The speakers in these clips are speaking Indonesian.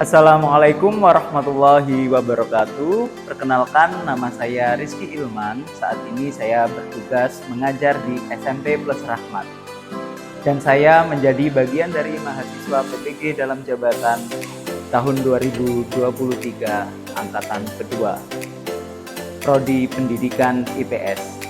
Assalamualaikum warahmatullahi wabarakatuh. Perkenalkan, nama saya Rizky Ilman. Saat ini saya bertugas mengajar di SMP Plus Rahmat. Dan saya menjadi bagian dari mahasiswa PPG dalam jabatan tahun 2023, angkatan kedua, Prodi Pendidikan IPS.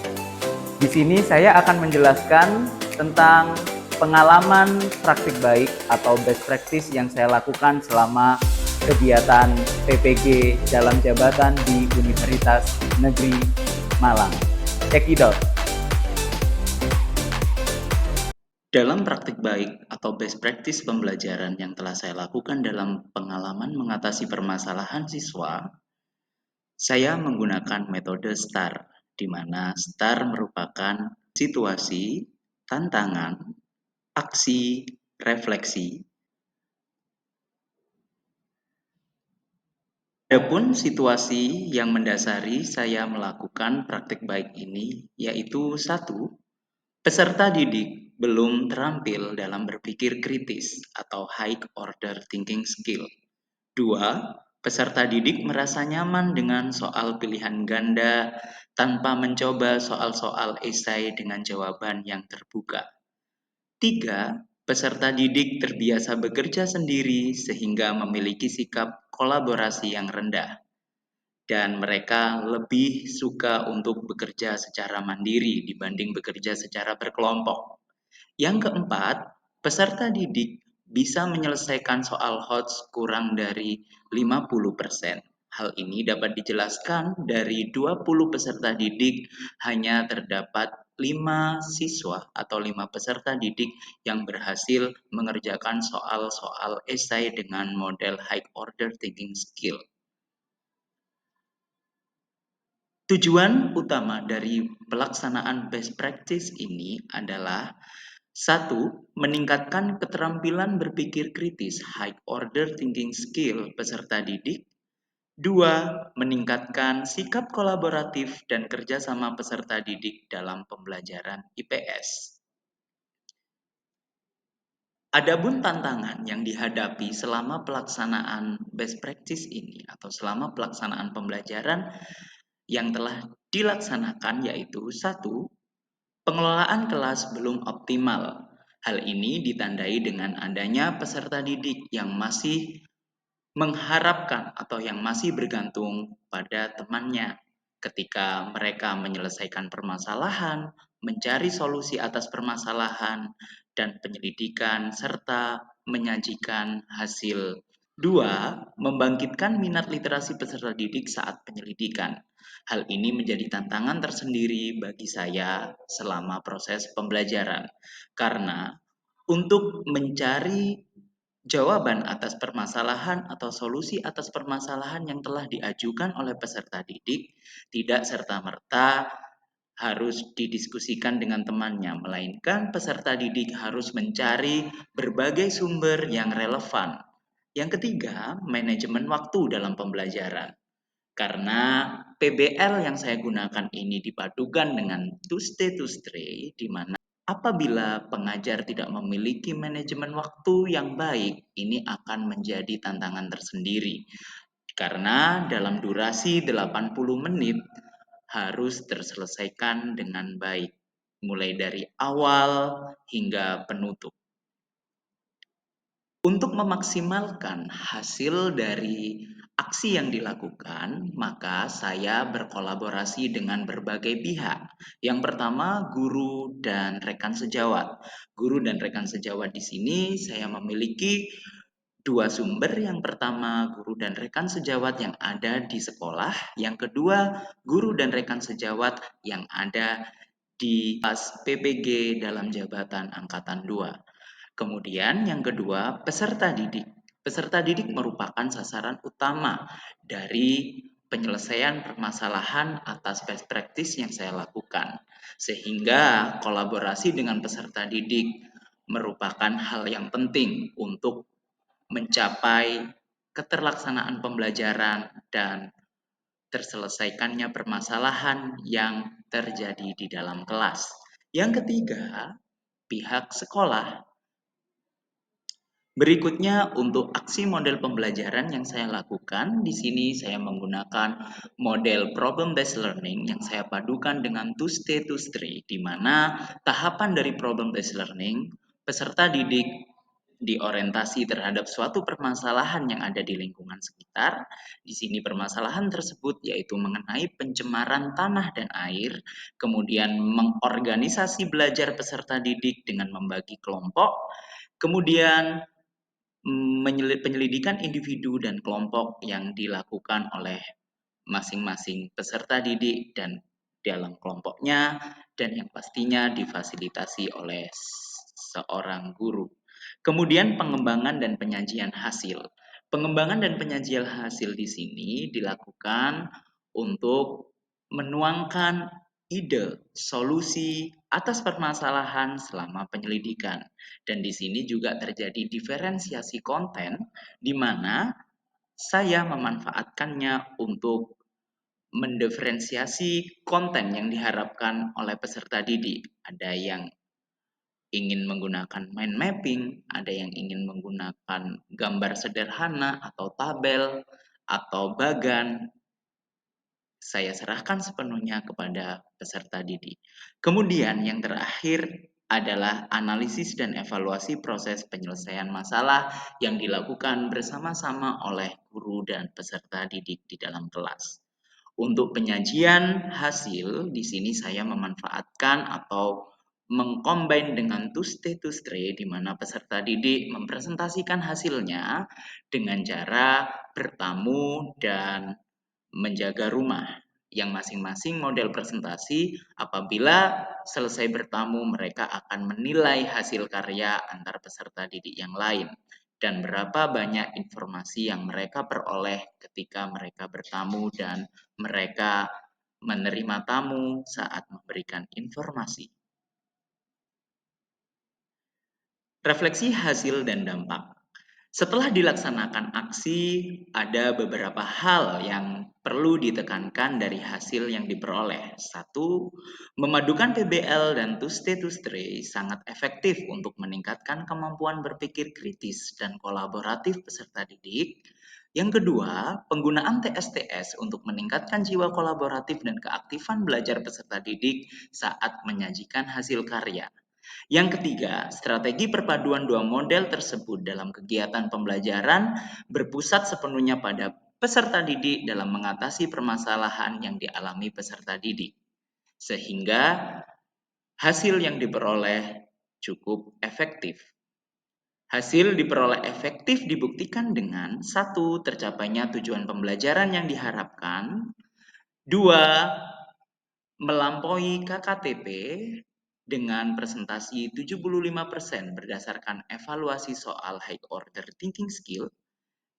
Di sini saya akan menjelaskan tentang pengalaman praktik baik atau best practice yang saya lakukan selama kegiatan PPG dalam jabatan di Universitas Negeri Malang. Check it out. Dalam praktik baik atau best practice pembelajaran yang telah saya lakukan dalam pengalaman mengatasi permasalahan siswa, saya menggunakan metode STAR, di mana STAR merupakan situasi, tantangan, aksi, refleksi. Adapun situasi yang mendasari saya melakukan praktik baik ini yaitu 1. Peserta didik belum terampil dalam berpikir kritis atau high order thinking skill. 2. Peserta didik merasa nyaman dengan soal pilihan ganda tanpa mencoba soal-soal esai dengan jawaban yang terbuka. 3. Peserta didik terbiasa bekerja sendiri sehingga memiliki sikap kolaborasi yang rendah, dan mereka lebih suka untuk bekerja secara mandiri dibanding bekerja secara berkelompok. Yang keempat, peserta didik bisa menyelesaikan soal HOTS kurang dari 50%. Hal ini dapat dijelaskan dari 20 peserta didik hanya terdapat 5 siswa atau 5 peserta didik yang berhasil mengerjakan soal-soal esai dengan model high order thinking skill. Tujuan utama dari pelaksanaan best practice ini adalah 1. Meningkatkan keterampilan berpikir kritis high order thinking skill peserta didik. 2. Meningkatkan sikap kolaboratif dan kerjasama peserta didik dalam pembelajaran IPS. Adapun tantangan yang dihadapi selama pelaksanaan best practice ini atau selama pelaksanaan pembelajaran yang telah dilaksanakan yaitu 1. Pengelolaan kelas belum optimal. Hal ini ditandai dengan adanya peserta didik yang masih mengharapkan atau yang masih bergantung pada temannya ketika mereka menyelesaikan permasalahan, mencari solusi atas permasalahan, dan penyelidikan serta menyajikan hasil. 2. Membangkitkan minat literasi peserta didik saat penyelidikan. Hal ini menjadi tantangan tersendiri bagi saya selama proses pembelajaran, karena untuk mencari jawaban atas permasalahan atau solusi atas permasalahan yang telah diajukan oleh peserta didik tidak serta-merta harus didiskusikan dengan temannya, melainkan peserta didik harus mencari berbagai sumber yang relevan. Yang ketiga, manajemen waktu dalam pembelajaran. Karena PBL yang saya gunakan ini dipadukan dengan Tuesday to Stray, di mana apabila pengajar tidak memiliki manajemen waktu yang baik, ini akan menjadi tantangan tersendiri. Karena dalam durasi 80 menit harus terselesaikan dengan baik, mulai dari awal hingga penutup. Untuk memaksimalkan hasil dari aksi yang dilakukan, maka saya berkolaborasi dengan berbagai pihak. Yang pertama, guru dan rekan sejawat. Guru dan rekan sejawat di sini saya memiliki 2 sumber. Yang pertama, guru dan rekan sejawat yang ada di sekolah. Yang kedua, guru dan rekan sejawat yang ada di PPG dalam jabatan angkatan 2. Kemudian yang kedua, peserta didik. Peserta didik merupakan sasaran utama dari penyelesaian permasalahan atas best practice yang saya lakukan. Sehingga kolaborasi dengan peserta didik merupakan hal yang penting untuk mencapai keterlaksanaan pembelajaran dan terselesaikannya permasalahan yang terjadi di dalam kelas. Yang ketiga, pihak sekolah. Berikutnya untuk aksi model pembelajaran yang saya lakukan, di sini saya menggunakan model problem based learning yang saya padukan dengan 2-state 2-street, di mana tahapan dari problem based learning, peserta didik diorientasi terhadap suatu permasalahan yang ada di lingkungan sekitar. Di sini permasalahan tersebut yaitu mengenai pencemaran tanah dan air, kemudian mengorganisasi belajar peserta didik dengan membagi kelompok, kemudian penyelidikan individu dan kelompok yang dilakukan oleh masing-masing peserta didik dan dalam kelompoknya, dan yang pastinya difasilitasi oleh seorang guru. Kemudian pengembangan dan penyajian hasil. Pengembangan dan penyajian hasil di sini dilakukan untuk menuangkan ide, solusi atas permasalahan selama penyelidikan. Dan di sini juga terjadi diferensiasi konten di mana saya memanfaatkannya untuk mendiferensiasi konten yang diharapkan oleh peserta didik. Ada yang ingin menggunakan mind mapping, ada yang ingin menggunakan gambar sederhana atau tabel atau bagan. Saya serahkan sepenuhnya kepada peserta didik. Kemudian yang terakhir adalah analisis dan evaluasi proses penyelesaian masalah yang dilakukan bersama-sama oleh guru dan peserta didik di dalam kelas. Untuk penyajian hasil, di sini saya memanfaatkan atau mengcombine dengan 2-state 2-street, di mana peserta didik mempresentasikan hasilnya dengan cara bertamu dan menjaga rumah, yang masing-masing model presentasi apabila selesai bertamu mereka akan menilai hasil karya antar peserta didik yang lain dan berapa banyak informasi yang mereka peroleh ketika mereka bertamu dan mereka menerima tamu saat memberikan informasi. Refleksi hasil dan dampak. Setelah dilaksanakan aksi, ada beberapa hal yang perlu ditekankan dari hasil yang diperoleh. 1. Memadukan PBL dan 2-state 2-street sangat efektif untuk meningkatkan kemampuan berpikir kritis dan kolaboratif peserta didik. Yang kedua, penggunaan TSTS untuk meningkatkan jiwa kolaboratif dan keaktifan belajar peserta didik saat menyajikan hasil karya. Yang ketiga, strategi perpaduan dua model tersebut dalam kegiatan pembelajaran berpusat sepenuhnya pada peserta didik dalam mengatasi permasalahan yang dialami peserta didik, sehingga hasil yang diperoleh cukup efektif. Hasil diperoleh efektif dibuktikan dengan 1. Tercapainya tujuan pembelajaran yang diharapkan, 2. Melampaui KKTP dengan presentasi 75% berdasarkan evaluasi soal high order thinking skill.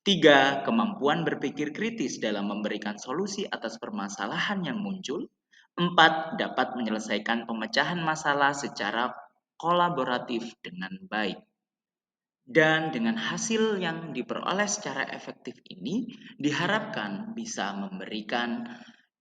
3. Kemampuan berpikir kritis dalam memberikan solusi atas permasalahan yang muncul. 4. Dapat menyelesaikan pemecahan masalah secara kolaboratif dengan baik. Dan dengan hasil yang diperoleh secara efektif ini diharapkan bisa memberikan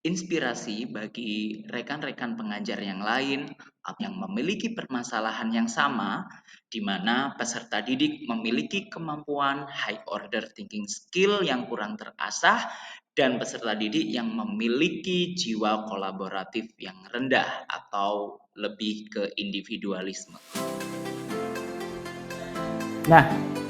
inspirasi bagi rekan-rekan pengajar yang lain yang memiliki permasalahan yang sama, di mana peserta didik memiliki kemampuan high order thinking skill yang kurang terasah dan peserta didik yang memiliki jiwa kolaboratif yang rendah atau lebih ke individualisme. Nah,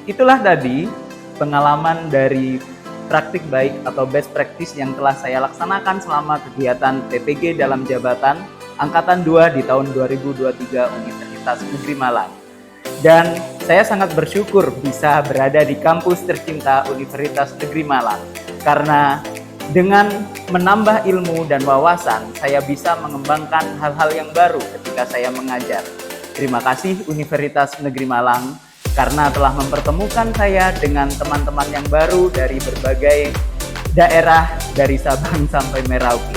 itulah tadi pengalaman dari praktik baik atau best practice yang telah saya laksanakan selama kegiatan PPG dalam jabatan Angkatan 2 di tahun 2023 Universitas Negeri Malang. Dan saya sangat bersyukur bisa berada di kampus tercinta Universitas Negeri Malang, karena dengan menambah ilmu dan wawasan, saya bisa mengembangkan hal-hal yang baru ketika saya mengajar. Terima kasih Universitas Negeri Malang karena telah mempertemukan saya dengan teman-teman yang baru dari berbagai daerah dari Sabang sampai Merauke.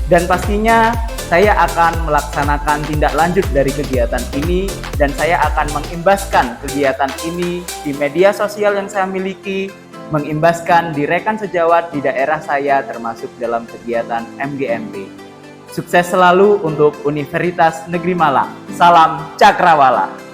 Dan pastinya saya akan melaksanakan tindak lanjut dari kegiatan ini dan saya akan mengimbaskan kegiatan ini di media sosial yang saya miliki, mengimbaskan di rekan sejawat di daerah saya termasuk dalam kegiatan MGMP. Sukses selalu untuk Universitas Negeri Malang. Salam Cakrawala.